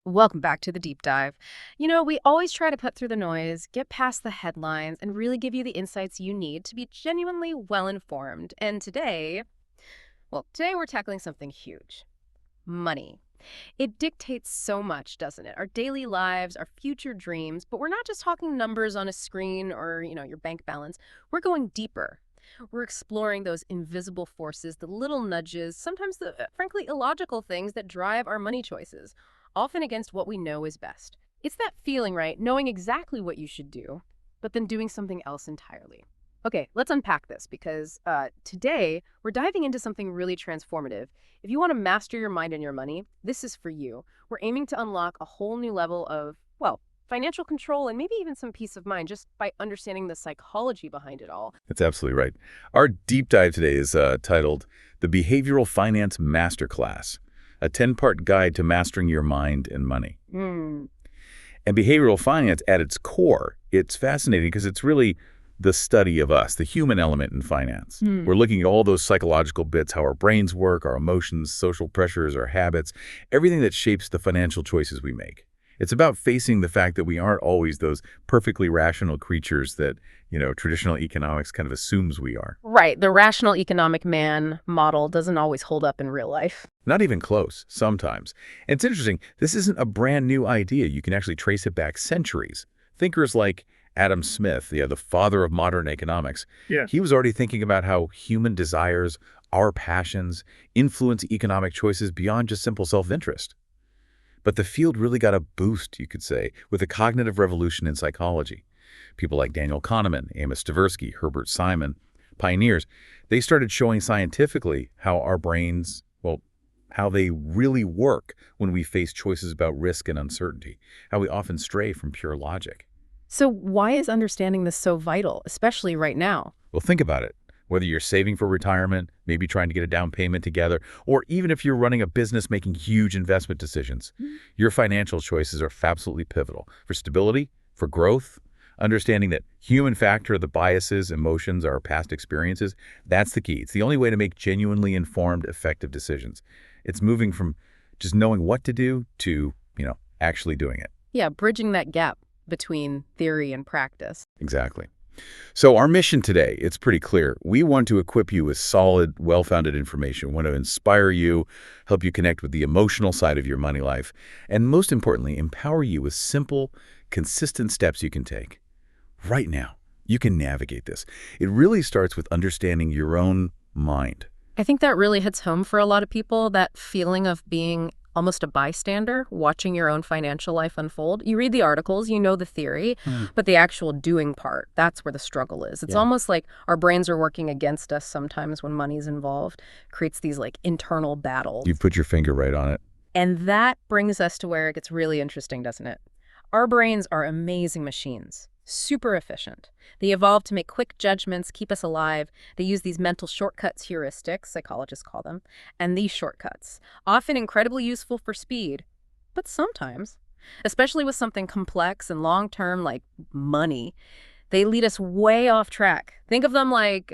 Welcome back to the deep dive. We always try to cut through the noise, get past the headlines, and really give you the insights you need to be genuinely well informed. And today we're tackling something huge: money. It dictates so much, doesn't it? Our daily lives, our future dreams, but we're not just talking numbers on a screen or, your bank balance. We're going deeper. We're exploring those invisible forces, the little nudges, sometimes the frankly illogical things that drive our money choices, often against what we know is best. It's that feeling, right? Knowing exactly what you should do, but then doing something else entirely. Okay, let's unpack this because today we're diving into something really transformative. If you want to master your mind and your money, this is for you. We're aiming to unlock a whole new level of, financial control and maybe even some peace of mind just by understanding the psychology behind it all. That's absolutely right. Our deep dive today is titled The Behavioral Finance Masterclass, a 10-part guide to mastering your mind and money. And behavioral finance at its core, it's fascinating because it's really the study of us, the human element in finance. We're looking at all those psychological bits, how our brains work, our emotions, social pressures, our habits, everything that shapes the financial choices we make. It's about facing the fact that we aren't always those perfectly rational creatures that, traditional economics kind of assumes we are. Right, the rational economic man model doesn't always hold up in real life. Not even close, sometimes. And it's interesting, this isn't a brand new idea. You can actually trace it back centuries. Thinkers like Adam Smith, the father of modern economics, he was already thinking about how human desires, our passions, influence economic choices beyond just simple self-interest. But the field really got a boost, you could say, with the cognitive revolution in psychology. People like Daniel Kahneman, Amos Tversky, Herbert Simon, pioneers, they started showing scientifically how our brains, how they really work when we face choices about risk and uncertainty, how we often stray from pure logic. So why is understanding this so vital, especially right now? Well, think about it. Whether you're saving for retirement, maybe trying to get a down payment together, or even if you're running a business making huge investment decisions, your financial choices are absolutely pivotal for stability, for growth, understanding that human factor, the biases, emotions, our past experiences, that's the key. It's the only way to make genuinely informed, effective decisions. It's moving from just knowing what to do to, actually doing it. Yeah, bridging that gap between theory and practice. Exactly. So our mission today, it's pretty clear. We want to equip you with solid, well-founded information. We want to inspire you, help you connect with the emotional side of your money life, and most importantly, empower you with simple, consistent steps you can take. Right now, you can navigate this. It really starts with understanding your own mind. I think that really hits home for a lot of people, that feeling of being almost a bystander, watching your own financial life unfold. You read the articles, you know the theory, but the actual doing part, that's where the struggle is. It's almost like our brains are working against us sometimes when money's involved, creates these internal battles. You put your finger right on it. And that brings us to where it gets really interesting, doesn't it? Our brains are amazing machines, super efficient. They evolved to make quick judgments, keep us alive. They use these mental shortcuts, heuristics, psychologists call them, and these shortcuts, often incredibly useful for speed, but sometimes, especially with something complex and long-term like money, they lead us way off track. Think of them like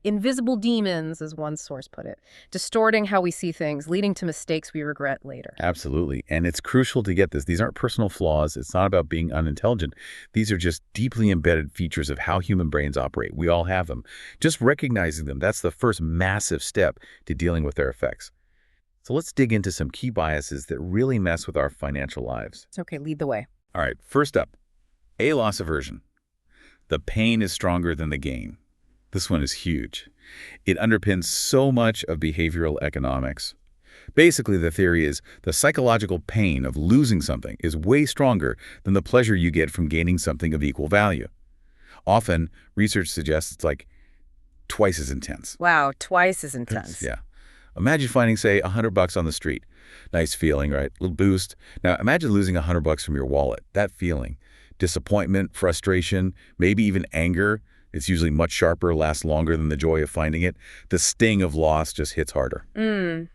invisible demons, as one source put it, distorting how we see things, leading to mistakes we regret later. Absolutely. And it's crucial to get this. These aren't personal flaws. It's not about being unintelligent. These are just deeply embedded features of how human brains operate. We all have them. Just recognizing them, that's the first massive step to dealing with their effects. So let's dig into some key biases that really mess with our financial lives. It's okay, lead the way. All right, first up, loss aversion. The pain is stronger than the gain. This one is huge. It underpins so much of behavioral economics. Basically, the theory is the psychological pain of losing something is way stronger than the pleasure you get from gaining something of equal value. Often, research suggests it's like twice as intense. Wow, twice as intense. Yeah. Imagine finding, say, $100 on the street. Nice feeling, right? Little boost. Now, imagine losing $100 from your wallet. That feeling. Disappointment, frustration, maybe even anger. It's usually much sharper, lasts longer than the joy of finding it. The sting of loss just hits harder.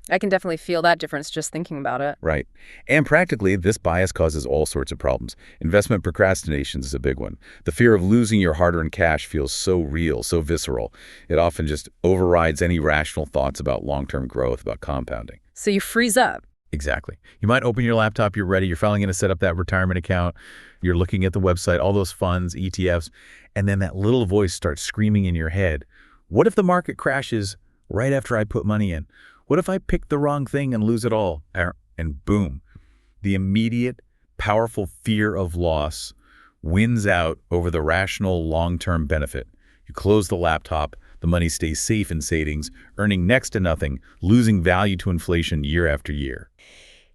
I can definitely feel that difference just thinking about it. Right. And practically, this bias causes all sorts of problems. Investment procrastination is a big one. The fear of losing your hard-earned cash feels so real, so visceral. It often just overrides any rational thoughts about long-term growth, about compounding. So you freeze up. Exactly. You might open your laptop, you're ready, you're finally going to set up that retirement account, you're looking at the website, all those funds, ETFs, and then that little voice starts screaming in your head, what if the market crashes right after I put money in? What if I pick the wrong thing and lose it all? And boom, the immediate, powerful fear of loss wins out over the rational long-term benefit. You close the laptop, the money stays safe in savings, earning next to nothing, losing value to inflation year after year.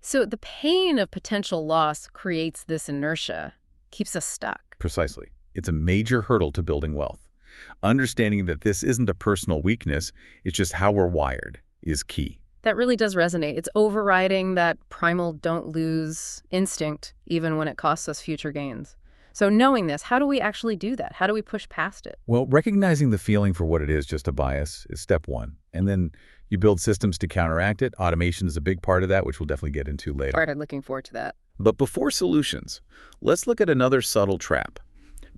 So the pain of potential loss creates this inertia, keeps us stuck. Precisely. It's a major hurdle to building wealth. Understanding that this isn't a personal weakness, it's just how we're wired, is key. That really does resonate. It's overriding that primal don't lose instinct, even when it costs us future gains. So knowing this, how do we actually do that? How do we push past it? Well, recognizing the feeling for what it is, just a bias, is step one. And then you build systems to counteract it. Automation is a big part of that, which we'll definitely get into later. All right, I'm looking forward to that. But before solutions, let's look at another subtle trap.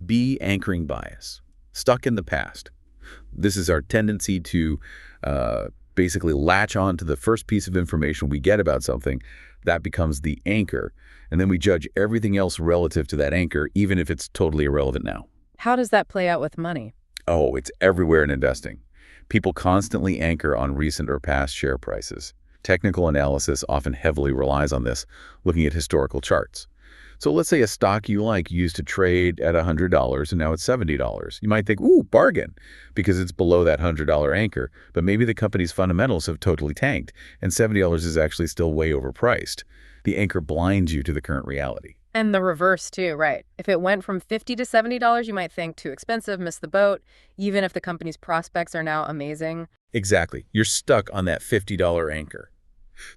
Be anchoring bias. Stuck in the past. This is our tendency to basically latch on to the first piece of information we get about something. That becomes the anchor. And then we judge everything else relative to that anchor, even if it's totally irrelevant now. How does that play out with money? Oh, it's everywhere in investing. People constantly anchor on recent or past share prices. Technical analysis often heavily relies on this, looking at historical charts. So let's say a stock you like used to trade at $100 and now it's $70. You might think, ooh, bargain, because it's below that $100 anchor. But maybe the company's fundamentals have totally tanked, and $70 is actually still way overpriced. The anchor blinds you to the current reality. And the reverse, too, right? If it went from $50 to $70, you might think too expensive, miss the boat, even if the company's prospects are now amazing. Exactly. You're stuck on that $50 anchor.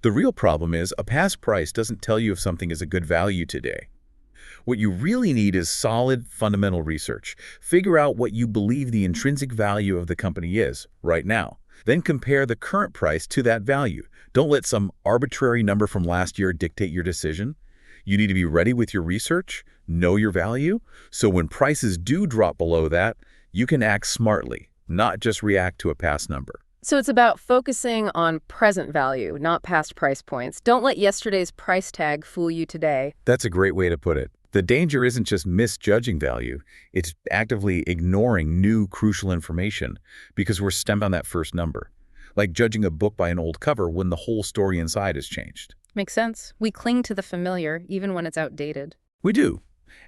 The real problem is a past price doesn't tell you if something is a good value today. What you really need is solid, fundamental research. Figure out what you believe the intrinsic value of the company is right now. Then compare the current price to that value. Don't let some arbitrary number from last year dictate your decision. You need to be ready with your research, know your value, so when prices do drop below that, you can act smartly, not just react to a past number. So it's about focusing on present value, not past price points. Don't let yesterday's price tag fool you today. That's a great way to put it. The danger isn't just misjudging value, it's actively ignoring new crucial information because we're stemmed on that first number. Like judging a book by an old cover when the whole story inside has changed. Makes sense. We cling to the familiar, even when it's outdated. We do.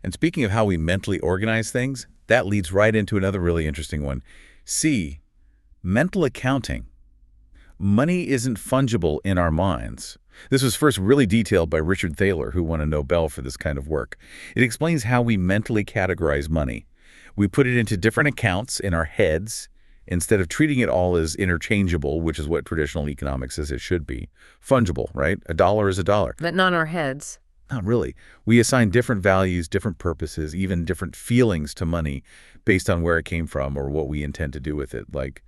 And speaking of how we mentally organize things, that leads right into another really interesting one. C, mental accounting. Money isn't fungible in our minds. This was first really detailed by Richard Thaler, who won a Nobel for this kind of work. It explains how we mentally categorize money. We put it into different accounts in our heads, instead of treating it all as interchangeable, which is what traditional economics says it should be. Fungible, right? A dollar is a dollar. But not in our heads. Not really. We assign different values, different purposes, even different feelings to money based on where it came from or what we intend to do with it, like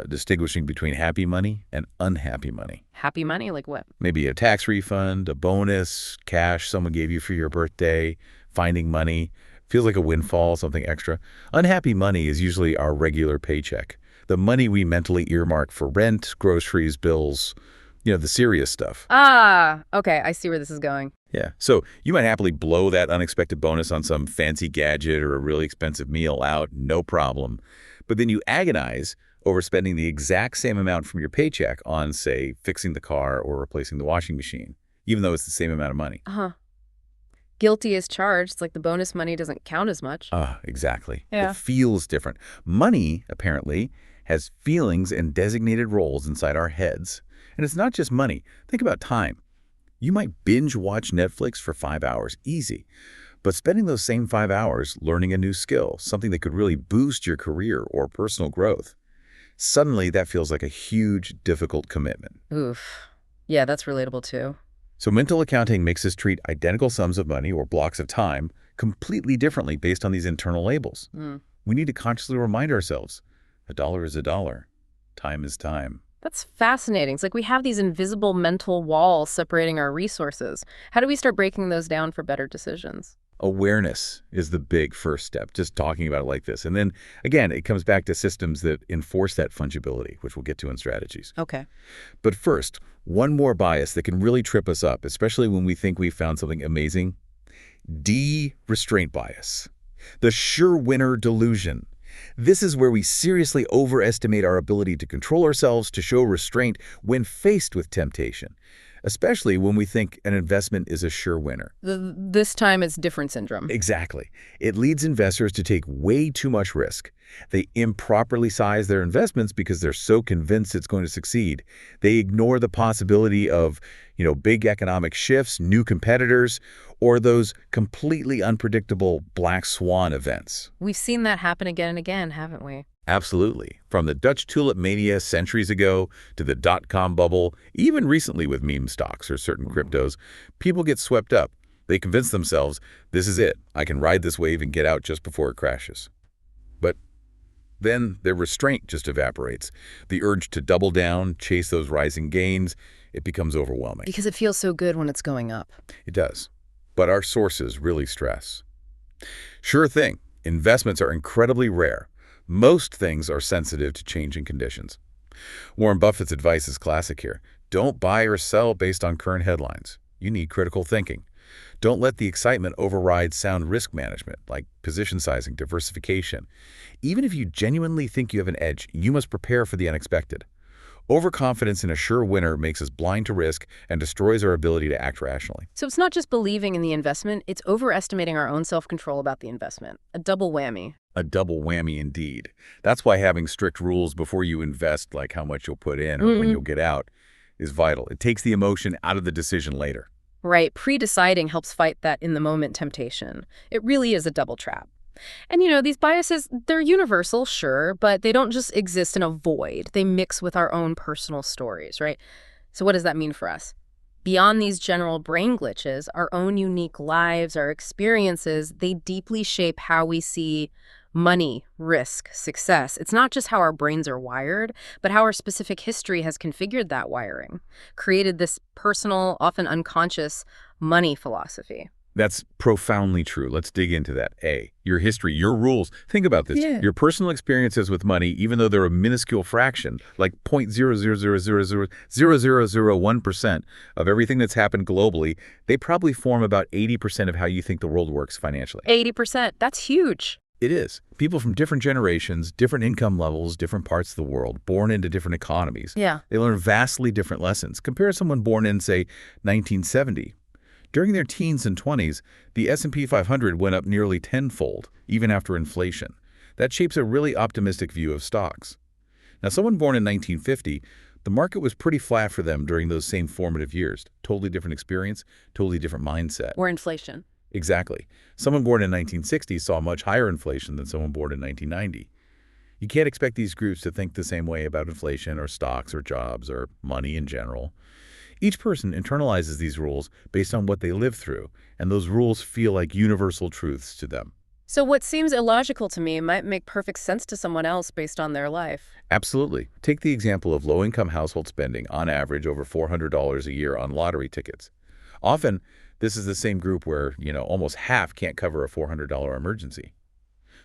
distinguishing between happy money and unhappy money. Happy money? Like what? Maybe a tax refund, a bonus, cash someone gave you for your birthday, finding money. Feels like a windfall, something extra. Unhappy money is usually our regular paycheck. The money we mentally earmark for rent, groceries, bills, the serious stuff. Ah, okay, I see where this is going. Yeah, so you might happily blow that unexpected bonus on some fancy gadget or a really expensive meal out, no problem. But then you agonize over spending the exact same amount from your paycheck on, say, fixing the car or replacing the washing machine, even though it's the same amount of money. Uh-huh. Guilty as charged. It's like the bonus money doesn't count as much. Exactly. Yeah. It feels different. Money, apparently, has feelings and designated roles inside our heads. And it's not just money. Think about time. You might binge watch Netflix for 5 hours, easy. But spending those same 5 hours learning a new skill, something that could really boost your career or personal growth, suddenly that feels like a huge, difficult commitment. Oof. Yeah, that's relatable too. So mental accounting makes us treat identical sums of money or blocks of time completely differently based on these internal labels. We need to consciously remind ourselves, a dollar is a dollar. Time is time. That's fascinating. It's like we have these invisible mental walls separating our resources. How do we start breaking those down for better decisions? Awareness is the big first step, just talking about it like this. And then, again, it comes back to systems that enforce that fungibility, which we'll get to in strategies. Okay. But first, one more bias that can really trip us up, especially when we think we've found something amazing: de-restraint bias. The sure winner delusion. This is where we seriously overestimate our ability to control ourselves, to show restraint when faced with temptation, especially when we think an investment is a sure winner. This time it's different syndrome. Exactly. It leads investors to take way too much risk. They improperly size their investments because they're so convinced it's going to succeed. They ignore the possibility of, big economic shifts, new competitors, or those completely unpredictable black swan events. We've seen that happen again and again, haven't we? Absolutely. From the Dutch tulip mania centuries ago to the dot-com bubble, even recently with meme stocks or certain cryptos, people get swept up. They convince themselves, this is it. I can ride this wave and get out just before it crashes. But then their restraint just evaporates. The urge to double down, chase those rising gains, it becomes overwhelming. Because it feels so good when it's going up. It does. But our sources really stress. Sure thing, investments are incredibly rare. Most things are sensitive to changing conditions. Warren Buffett's advice is classic here. Don't buy or sell based on current headlines. You need critical thinking. Don't let the excitement override sound risk management, like position sizing, diversification. Even if you genuinely think you have an edge, you must prepare for the unexpected. Overconfidence in a sure winner makes us blind to risk and destroys our ability to act rationally. So it's not just believing in the investment, it's overestimating our own self-control about the investment. A double whammy. A double whammy indeed. That's why having strict rules before you invest, like how much you'll put in or when you'll get out, is vital. It takes the emotion out of the decision later. Right. Pre-deciding helps fight that in-the-moment temptation. It really is a double trap. And these biases, they're universal, sure, but they don't just exist in a void. They mix with our own personal stories, right? So what does that mean for us? Beyond these general brain glitches, our own unique lives, our experiences, they deeply shape how we see money, risk, success. It's not just how our brains are wired, but how our specific history has configured that wiring, created this personal, often unconscious money philosophy. That's profoundly true. Let's dig into that. Your history, your rules. Think about this. Yeah. Your personal experiences with money, even though they're a minuscule fraction, like 0.000000001% of everything that's happened globally, they probably form about 80% of how you think the world works financially. 80%. That's huge. It is. People from different generations, different income levels, different parts of the world, born into different economies. Yeah. They learn vastly different lessons. Compare someone born in, say, 1970. During their teens and 20s, the S&P 500 went up nearly tenfold, even after inflation. That shapes a really optimistic view of stocks. Now, someone born in 1950, the market was pretty flat for them during those same formative years. Totally different experience, totally different mindset. Or inflation. Exactly. Someone born in 1960 saw much higher inflation than someone born in 1990. You can't expect these groups to think the same way about inflation or stocks or jobs or money in general. Each person internalizes these rules based on what they live through, and those rules feel like universal truths to them. So what seems illogical to me might make perfect sense to someone else based on their life. Absolutely. Take the example of low-income household spending, on average, over $400 a year on lottery tickets. Often, this is the same group where, almost half can't cover a $400 emergency.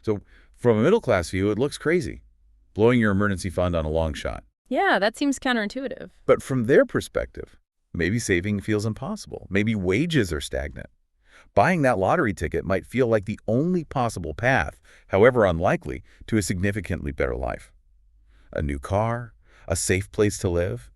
So from a middle-class view, it looks crazy, blowing your emergency fund on a long shot. Yeah, that seems counterintuitive. But from their perspective, maybe saving feels impossible. Maybe wages are stagnant. Buying that lottery ticket might feel like the only possible path, however unlikely, to a significantly better life. A new car, a safe place to live.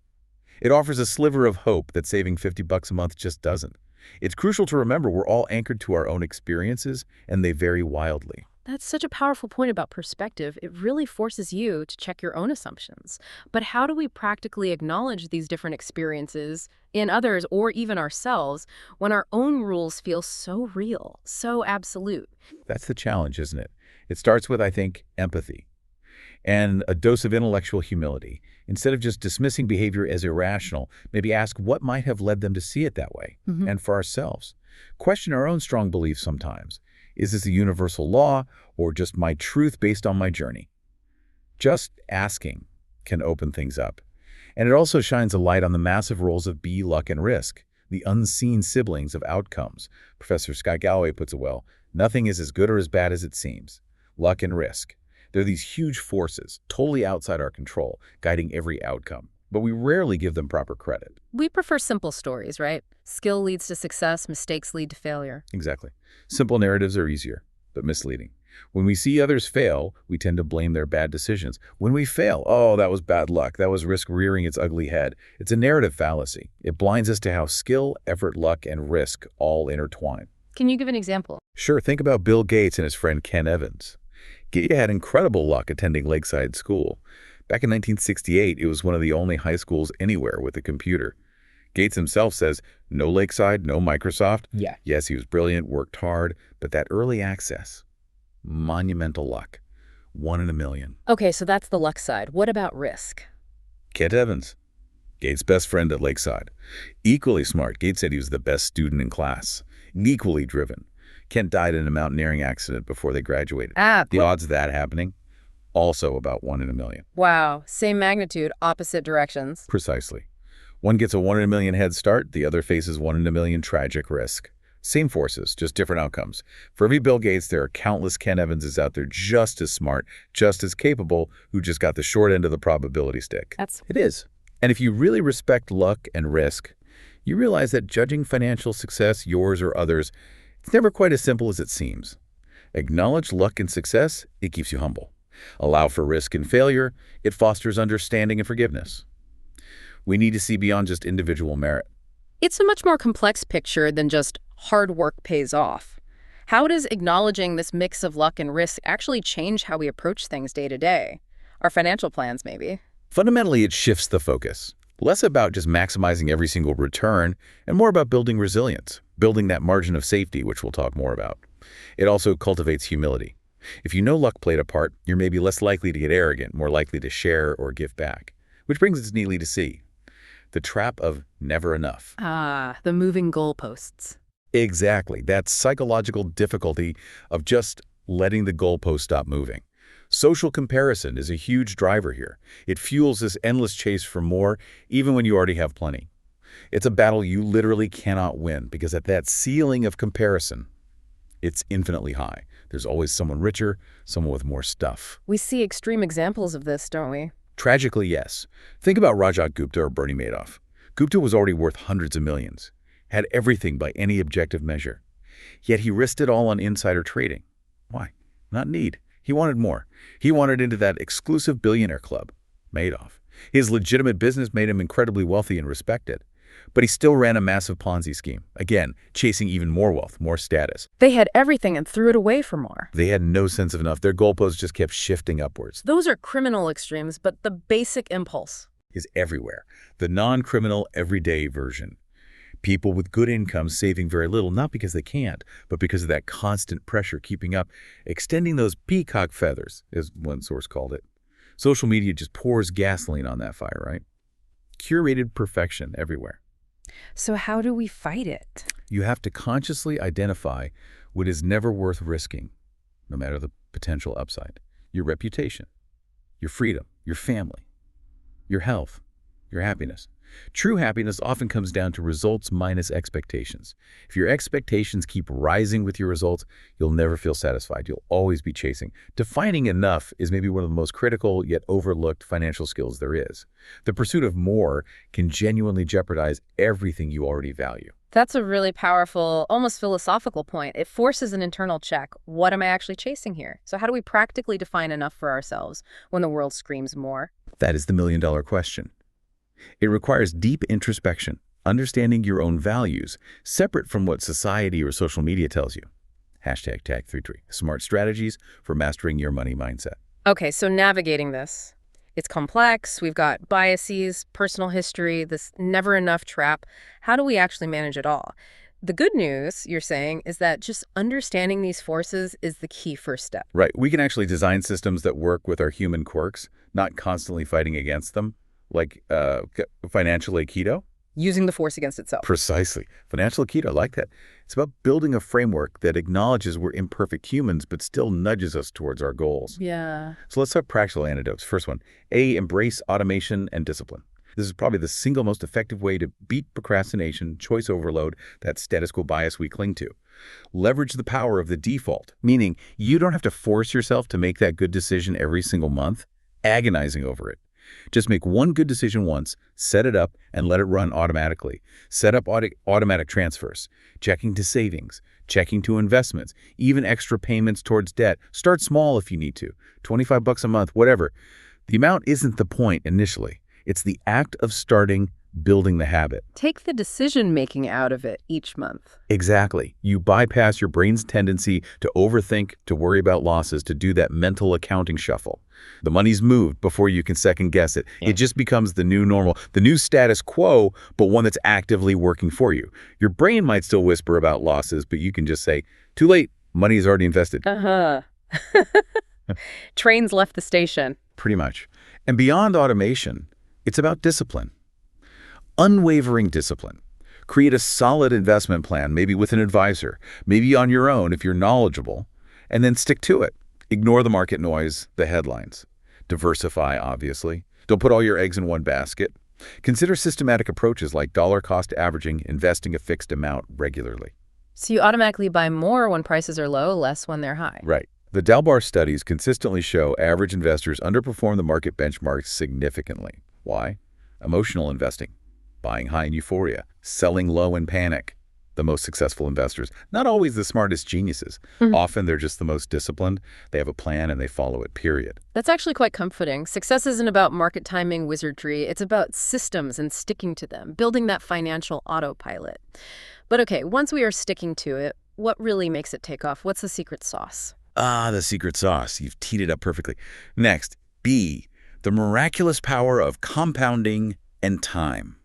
It offers a sliver of hope that saving $50 a month just doesn't. It's crucial to remember we're all anchored to our own experiences, and they vary wildly. That's such a powerful point about perspective. It really forces you to check your own assumptions. But how do we practically acknowledge these different experiences in others or even ourselves when our own rules feel so real, so absolute? That's the challenge, isn't it? It starts with, I think, empathy and a dose of intellectual humility. Instead of just dismissing behavior as irrational, maybe ask what might have led them to see it that way. And for ourselves, question our own strong beliefs sometimes. Is this a universal law or just my truth based on my journey? Just asking can open things up. And it also shines a light on the massive roles of B, luck, and risk, the unseen siblings of outcomes. Professor Scott Galloway puts it well, nothing is as good or as bad as it seems. Luck and risk. They're these huge forces, totally outside our control, guiding every outcome. But we rarely give them proper credit. We prefer simple stories, right? Skill leads to success, mistakes lead to failure. Exactly. Simple narratives are easier, but misleading. When we see others fail, we tend to blame their bad decisions. When we fail, oh, that was bad luck. That was risk rearing its ugly head. It's a narrative fallacy. It blinds us to how skill, effort, luck, and risk all intertwine. Can you give an example? Sure, think about Bill Gates and his friend Ken Evans. Gates had incredible luck attending Lakeside School. Back in 1968, it was one of the only high schools anywhere with a computer. Gates himself says, no Lakeside, no Microsoft. Yeah. Yes, he was brilliant, worked hard, but that early access, monumental luck, 1 in a million. Okay, so that's the luck side. What about risk? Kent Evans, Gates' best friend at Lakeside. Equally smart. Gates said he was the best student in class. Equally driven. Kent died in a mountaineering accident before they graduated. The odds of that happening, also about 1 in a million. Wow, same magnitude, opposite directions. Precisely. One gets a 1 in a million head start, the other faces 1 in a million tragic risk. Same forces, just different outcomes. For every Bill Gates, there are countless Ken Evanses out there just as smart, just as capable, who just got the short end of the probability stick. It is. And if you really respect luck and risk, you realize that judging financial success, yours or others, it's never quite as simple as it seems. Acknowledge luck and success, it keeps you humble. Allow for risk and failure, it fosters understanding and forgiveness. We need to see beyond just individual merit. It's a much more complex picture than just hard work pays off. How does acknowledging this mix of luck and risk actually change how we approach things day to day? Our financial plans, maybe? Fundamentally, it shifts the focus. Less about just maximizing every single return and more about building resilience, building that margin of safety, which we'll talk more about. It also cultivates humility. If you know luck played a part, you're maybe less likely to get arrogant, more likely to share or give back. Which brings us neatly to C, the trap of never enough. Ah, the moving goalposts. Exactly. That psychological difficulty of just letting the goalpost stop moving. Social comparison is a huge driver here. It fuels this endless chase for more, even when you already have plenty. It's a battle you literally cannot win because at that ceiling of comparison, it's infinitely high. There's always someone richer, someone with more stuff. We see extreme examples of this, don't we? Tragically, yes. Think about Rajat Gupta or Bernie Madoff. Gupta was already worth hundreds of millions, had everything by any objective measure. Yet he risked it all on insider trading. Why? Not need. He wanted more. He wanted into that exclusive billionaire club, Madoff. His legitimate business made him incredibly wealthy and respected. But he still ran a massive Ponzi scheme, again, chasing even more wealth, more status. They had everything and threw it away for more. They had no sense of enough. Their goalposts just kept shifting upwards. Those are criminal extremes, but the basic impulse is everywhere. The non-criminal, everyday version. People with good incomes saving very little, not because they can't, but because of that constant pressure keeping up, extending those peacock feathers, as one source called it. Social media just pours gasoline on that fire, right? Curated perfection everywhere. So how do we fight it? You have to consciously identify what is never worth risking, no matter the potential upside. Your reputation, your freedom, your family, your health, your happiness. True happiness often comes down to results minus expectations. If your expectations keep rising with your results, you'll never feel satisfied. You'll always be chasing. Defining enough is maybe one of the most critical yet overlooked financial skills there is. The pursuit of more can genuinely jeopardize everything you already value. That's a really powerful, almost philosophical point. It forces an internal check. What am I actually chasing here? So how do we practically define enough for ourselves when the world screams more? That is the million-dollar question. It requires deep introspection, understanding your own values, separate from what society or social media tells you. Hashtag #tag33. Smart strategies for mastering your money mindset. Okay, so navigating this. It's complex. We've got biases, personal history, this never enough trap. How do we actually manage it all? The good news, you're saying, is that just understanding these forces is the key first step. Right. We can actually design systems that work with our human quirks, not constantly fighting against them. Like financial Aikido? Using the force against itself. Precisely. Financial Aikido, I like that. It's about building a framework that acknowledges we're imperfect humans, but still nudges us towards our goals. Yeah. So let's talk practical antidotes. First one, A, embrace automation and discipline. This is probably the single most effective way to beat procrastination, choice overload, that status quo bias we cling to. Leverage the power of the default, meaning you don't have to force yourself to make that good decision every single month, agonizing over it. Just make one good decision once, set it up, and let it run automatically. Set up automatic transfers, checking to savings, checking to investments, even extra payments towards debt. Start small if you need to, $25 a month, whatever. The amount isn't the point initially. It's the act of starting, building the habit. Take the decision-making out of it each month. Exactly. You bypass your brain's tendency to overthink, to worry about losses, to do that mental accounting shuffle. The money's moved before you can second guess it. It just becomes the new normal, the new status quo, but one that's actively working for you. Your brain might still whisper about losses, but you can just say, too late, money is already invested. Uh-huh. Trains left the station. Pretty much. And beyond automation, it's about discipline. Unwavering discipline. Create a solid investment plan, maybe with an advisor, maybe on your own if you're knowledgeable, and then stick to it. Ignore the market noise, the headlines. Diversify, obviously. Don't put all your eggs in one basket. Consider systematic approaches like dollar-cost averaging, investing a fixed amount regularly. So you automatically buy more when prices are low, less when they're high. Right. The Dalbar studies consistently show average investors underperform the market benchmarks significantly. Why? Emotional investing. Buying high in euphoria, selling low in panic. The most successful investors, not always the smartest geniuses. Often they're just the most disciplined. They have a plan and they follow it, period. That's actually quite comforting. Success isn't about market timing wizardry. It's about systems and sticking to them, building that financial autopilot. But okay, once we are sticking to it, what really makes it take off? What's the secret sauce? Ah, the secret sauce. You've teed it up perfectly. Next, B, the miraculous power of compounding and time.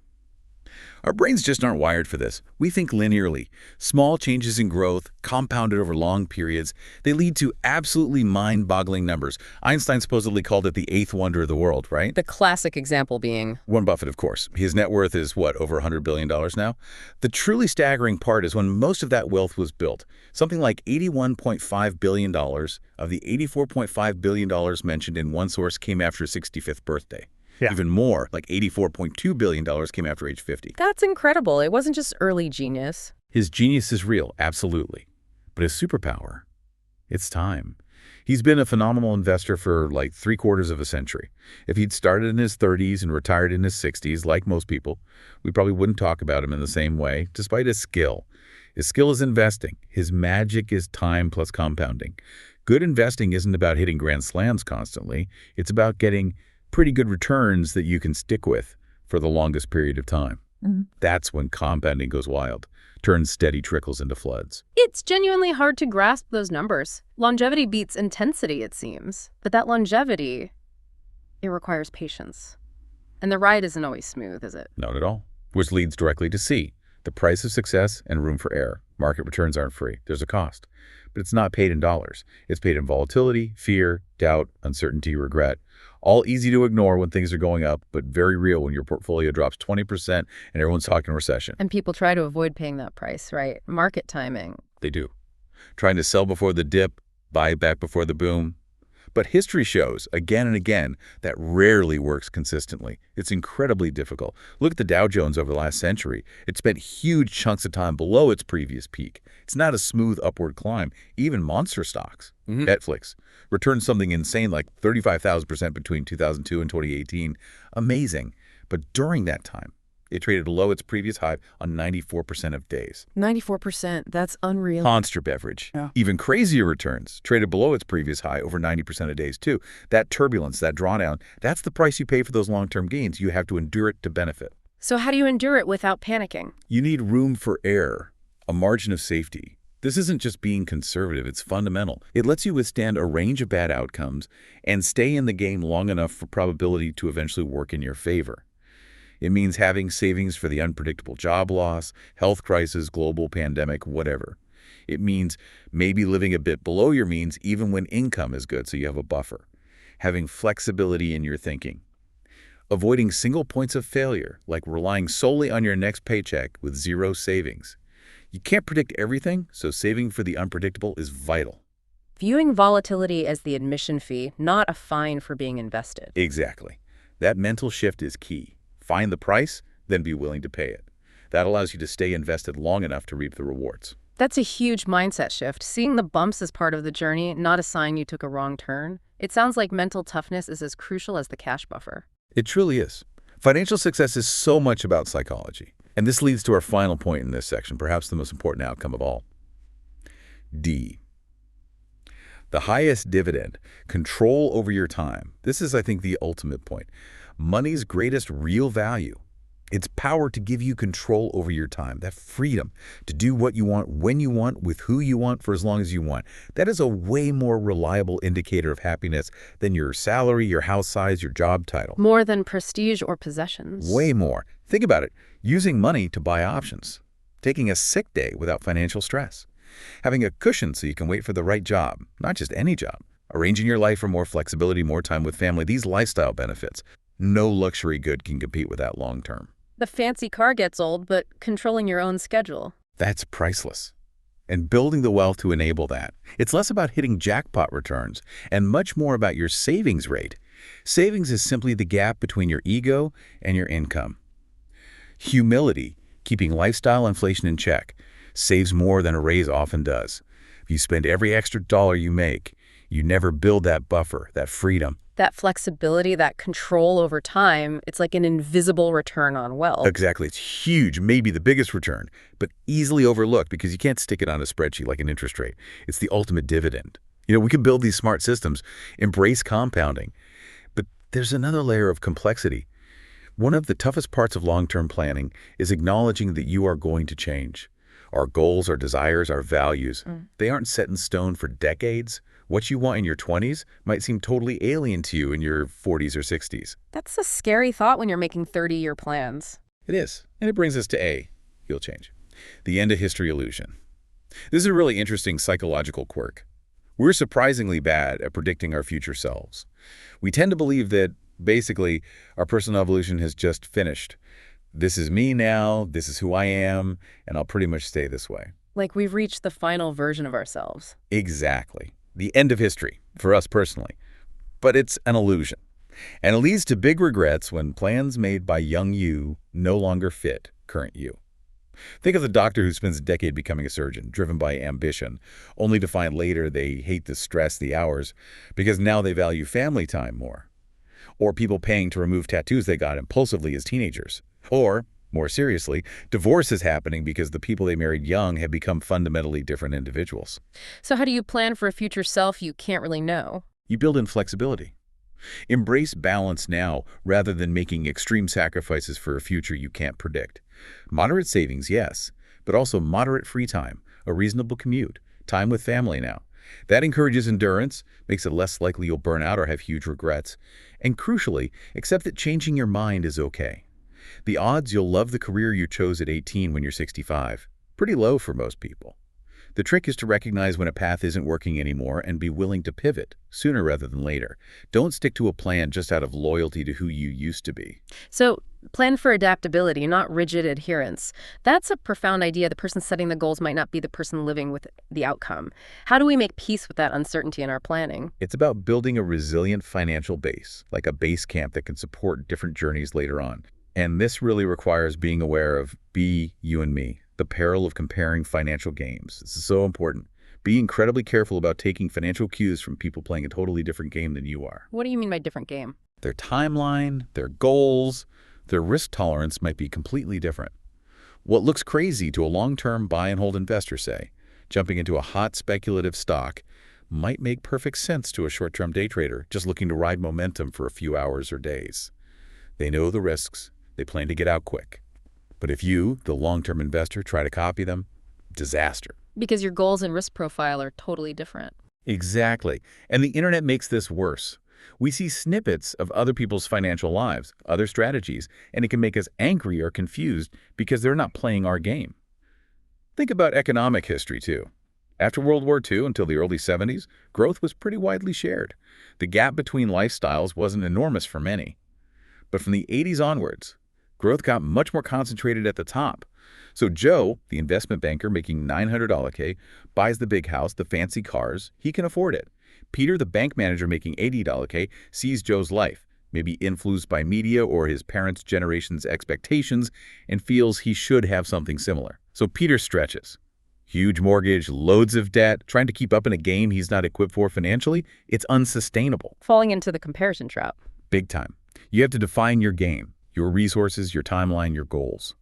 Our brains just aren't wired for this. We think linearly. Small changes in growth, compounded over long periods, they lead to absolutely mind-boggling numbers. Einstein supposedly called it the eighth wonder of the world, right? The classic example being? Warren Buffett, of course. His net worth is, what, over $100 billion now? The truly staggering part is when most of that wealth was built. Something like $81.5 billion of the $84.5 billion mentioned in one source came after his 65th birthday. Yeah. Even more, like $84.2 billion came after age 50. That's incredible. It wasn't just early genius. His genius is real, absolutely. But his superpower, it's time. He's been a phenomenal investor for like 3/4 of a century. If he'd started in his 30s and retired in his 60s, like most people, we probably wouldn't talk about him in the same way, despite his skill. His skill is investing. His magic is time plus compounding. Good investing isn't about hitting grand slams constantly. It's about getting pretty good returns that you can stick with for the longest period of time. That's when compounding goes wild, turns steady trickles into floods. It's genuinely hard to grasp those numbers. Longevity beats intensity, it seems. But that longevity, it requires patience. And the ride isn't always smooth, is it? Not at all. Which leads directly to C, the price of success and room for error. Market returns aren't free. There's a cost. But it's not paid in dollars. It's paid in volatility, fear, doubt, uncertainty, regret. All easy to ignore when things are going up, but very real when your portfolio drops 20% and everyone's talking recession. And people try to avoid paying that price, right? Market timing. They do. Trying to sell before the dip, buy back before the boom. But history shows, again and again, that rarely works consistently. It's incredibly difficult. Look at the Dow Jones over the last century. It spent huge chunks of time below its previous peak. It's not a smooth upward climb. Even monster stocks, Netflix, returned something insane like 35,000% between 2002 and 2018. Amazing. But during that time, it traded below its previous high on 94% of days. 94%, that's unreal. Monster beverage. Yeah. Even crazier returns, traded below its previous high over 90% of days too. That turbulence, that drawdown, that's the price you pay for those long-term gains. You have to endure it to benefit. So how do you endure it without panicking? You need room for error, a margin of safety. This isn't just being conservative, it's fundamental. It lets you withstand a range of bad outcomes and stay in the game long enough for probability to eventually work in your favor. It means having savings for the unpredictable job loss, health crisis, global pandemic, whatever. It means maybe living a bit below your means even when income is good, so you have a buffer. Having flexibility in your thinking. Avoiding single points of failure, like relying solely on your next paycheck with zero savings. You can't predict everything, so saving for the unpredictable is vital. Viewing volatility as the admission fee, not a fine for being invested. Exactly. That mental shift is key. find the price, then be willing to pay it. That allows you to stay invested long enough to reap the rewards. That's a huge mindset shift. Seeing the bumps as part of the journey, not a sign you took a wrong turn. It sounds like mental toughness is as crucial as the cash buffer. It truly is. Financial success is so much about psychology. And this leads to our final point in this section, perhaps the most important outcome of all. D. The highest dividend, control over your time. This is, I think, the ultimate point. Money's greatest real value. Its power to give you control over your time, that freedom to do what you want, when you want, with who you want, for as long as you want. That is a way more reliable indicator of happiness than your salary, your house size, your job title. More than prestige or possessions. Way more. Think about it. Using money to buy options. Taking a sick day without financial stress. Having a cushion so you can wait for the right job, not just any job. Arranging your life for more flexibility, more time with family. These lifestyle benefits. No luxury good can compete with that long term. The fancy car gets old, but controlling your own schedule. That's priceless. And building the wealth to enable that. It's less about hitting jackpot returns and much more about your savings rate. Savings is simply the gap between your ego and your income. Humility, keeping lifestyle inflation in check, saves more than a raise often does. If you spend every extra dollar you make, you never build that buffer, that freedom. That flexibility, that control over time, it's like an invisible return on wealth. Exactly. It's huge, maybe the biggest return, but easily overlooked because you can't stick it on a spreadsheet like an interest rate. It's the ultimate dividend. We can build these smart systems, embrace compounding, but there's another layer of complexity. One of the toughest parts of long-term planning is acknowledging that you are going to change. Our goals, our desires, our values, they aren't set in stone for decades. What you want in your 20s might seem totally alien to you in your 40s or 60s. That's a scary thought when you're making 30-year plans. It is. And it brings us to A, you'll change. The end of history illusion. This is a really interesting psychological quirk. We're surprisingly bad at predicting our future selves. We tend to believe that, basically, our personal evolution has just finished. This is me now, this is who I am, and I'll pretty much stay this way. Like we've reached the final version of ourselves. Exactly. The end of history, for us personally. But it's an illusion. And it leads to big regrets when plans made by young you no longer fit current you. Think of the doctor who spends a decade becoming a surgeon, driven by ambition, only to find later they hate the stress, the hours, because now they value family time more. Or people paying to remove tattoos they got impulsively as teenagers. Or, more seriously, divorce is happening because the people they married young have become fundamentally different individuals. So how do you plan for a future self you can't really know? You build in flexibility. Embrace balance now rather than making extreme sacrifices for a future you can't predict. Moderate savings, yes, but also moderate free time, a reasonable commute, time with family now. That encourages endurance, makes it less likely you'll burn out or have huge regrets, and crucially, accept that changing your mind is okay. The odds you'll love the career you chose at 18 when you're 65, pretty low for most people. The trick is to recognize when a path isn't working anymore and be willing to pivot, sooner rather than later. Don't stick to a plan just out of loyalty to who you used to be. So, plan for adaptability, not rigid adherence. That's a profound idea. The person setting the goals might not be the person living with the outcome. How do we make peace with that uncertainty in our planning? It's about building a resilient financial base, like a base camp that can support different journeys later on. And this really requires being aware of B, you and me, the peril of comparing financial games. This is so important. Be incredibly careful about taking financial cues from people playing a totally different game than you are. What do you mean by different game? Their timeline, their goals, their risk tolerance might be completely different. What looks crazy to a long-term buy-and-hold investor, say, jumping into a hot speculative stock, might make perfect sense to a short-term day trader just looking to ride momentum for a few hours or days. They know the risks. They plan to get out quick. But if you, the long-term investor, try to copy them, disaster. Because your goals and risk profile are totally different. Exactly. And the internet makes this worse. We see snippets of other people's financial lives, other strategies, and it can make us angry or confused because they're not playing our game. Think about economic history, too. After World War II until the early 70s, growth was pretty widely shared. The gap between lifestyles wasn't enormous for many. But from the 80s onwards, growth got much more concentrated at the top. So Joe, the investment banker making $900K, buys the big house, the fancy cars. He can afford it. Peter, the bank manager making $80K, sees Joe's life, maybe influenced by media or his parents' generation's expectations, and feels he should have something similar. So Peter stretches. Huge mortgage, loads of debt, trying to keep up in a game he's not equipped for financially, it's unsustainable. Falling into the comparison trap. Big time. You have to define your game, your resources, your timeline, your goals.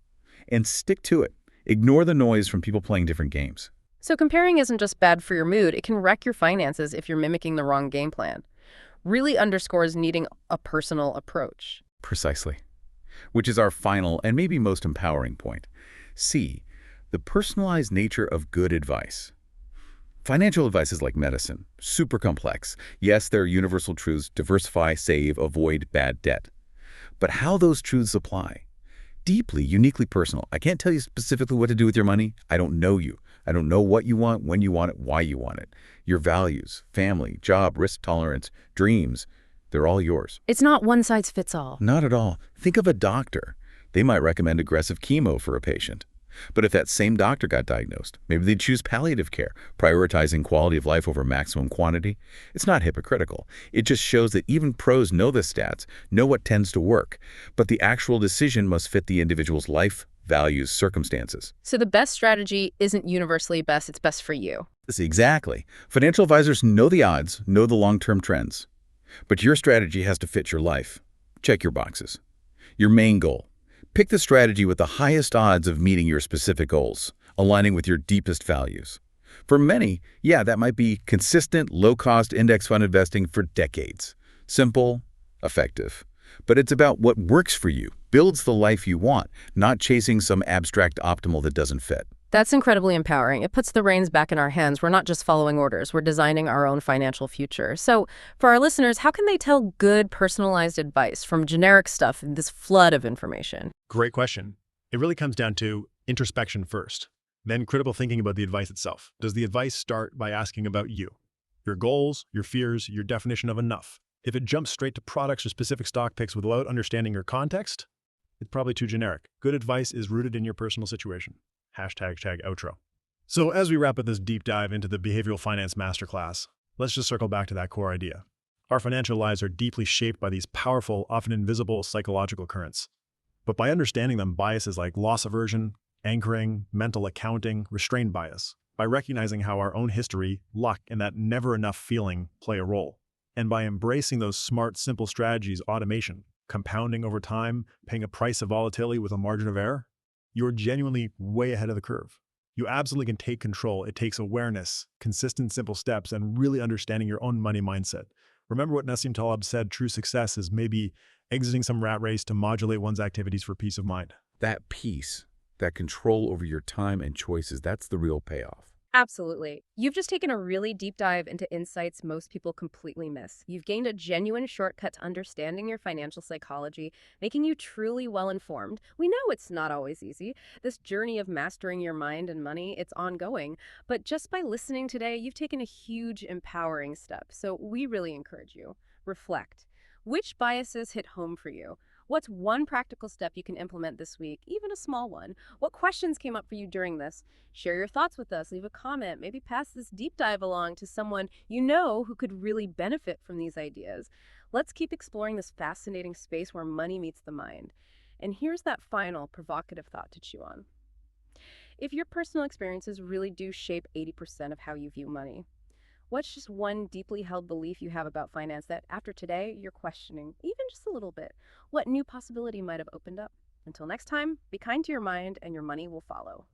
And stick to it. Ignore the noise from people playing different games. So comparing isn't just bad for your mood, it can wreck your finances if you're mimicking the wrong game plan. Really underscores needing a personal approach. Precisely. Which is our final and maybe most empowering point. C, the personalized nature of good advice. Financial advice is like medicine, super complex. Yes, there are universal truths: diversify, save, avoid bad debt. But how those truths apply? Deeply, uniquely personal. I can't tell you specifically what to do with your money. I don't know you. I don't know what you want, when you want it, why you want it. Your values, family, job, risk tolerance, dreams, they're all yours. It's not one size fits all. Not at all. Think of a doctor. They might recommend aggressive chemo for a patient. But if that same doctor got diagnosed, maybe they'd choose palliative care, prioritizing quality of life over maximum quantity. It's not hypocritical. It just shows that even pros know the stats, know what tends to work, but the actual decision must fit the individual's life, values, circumstances. So the best strategy isn't universally best, it's best for you. Exactly. Financial advisors know the odds, know the long-term trends. But your strategy has to fit your life. Check your boxes. Your main goal. Pick the strategy with the highest odds of meeting your specific goals, aligning with your deepest values. For many, yeah, that might be consistent, low-cost index fund investing for decades. Simple, effective. But it's about what works for you, builds the life you want, not chasing some abstract optimal that doesn't fit. That's incredibly empowering. It puts the reins back in our hands. We're not just following orders. We're designing our own financial future. So for our listeners, how can they tell good personalized advice from generic stuff in this flood of information? Great question. It really comes down to introspection first, then critical thinking about the advice itself. Does the advice start by asking about you, your goals, your fears, your definition of enough? If it jumps straight to products or specific stock picks without understanding your context, it's probably too generic. Good advice is rooted in your personal situation. #outro. So as we wrap up this deep dive into the Behavioral Finance Masterclass, let's just circle back to that core idea. Our financial lives are deeply shaped by these powerful, often invisible psychological currents. But by understanding them, biases like loss aversion, anchoring, mental accounting, restraint bias, by recognizing how our own history, luck, and that never enough feeling play a role, and by embracing those smart, simple strategies, automation, compounding over time, paying a price of volatility with a margin of error, you're genuinely way ahead of the curve. You absolutely can take control. It takes awareness, consistent, simple steps, and really understanding your own money mindset. Remember what Nassim Taleb said: true success is maybe exiting some rat race to modulate one's activities for peace of mind. That peace, that control over your time and choices, that's the real payoff. Absolutely. You've just taken a really deep dive into insights most people completely miss. You've gained a genuine shortcut to understanding your financial psychology, making you truly well-informed. We know it's not always easy. This journey of mastering your mind and money, it's ongoing. But just by listening today, you've taken a huge, empowering step. So we really encourage you. Reflect. Which biases hit home for you? What's one practical step you can implement this week, even a small one? What questions came up for you during this? Share your thoughts with us, leave a comment, maybe pass this deep dive along to someone you know who could really benefit from these ideas. Let's keep exploring this fascinating space where money meets the mind. And here's that final provocative thought to chew on. If your personal experiences really do shape 80% of how you view money, what's just one deeply held belief you have about finance that after today you're questioning, even just a little bit? What new possibility might have opened up? Until next time, be kind to your mind and your money will follow.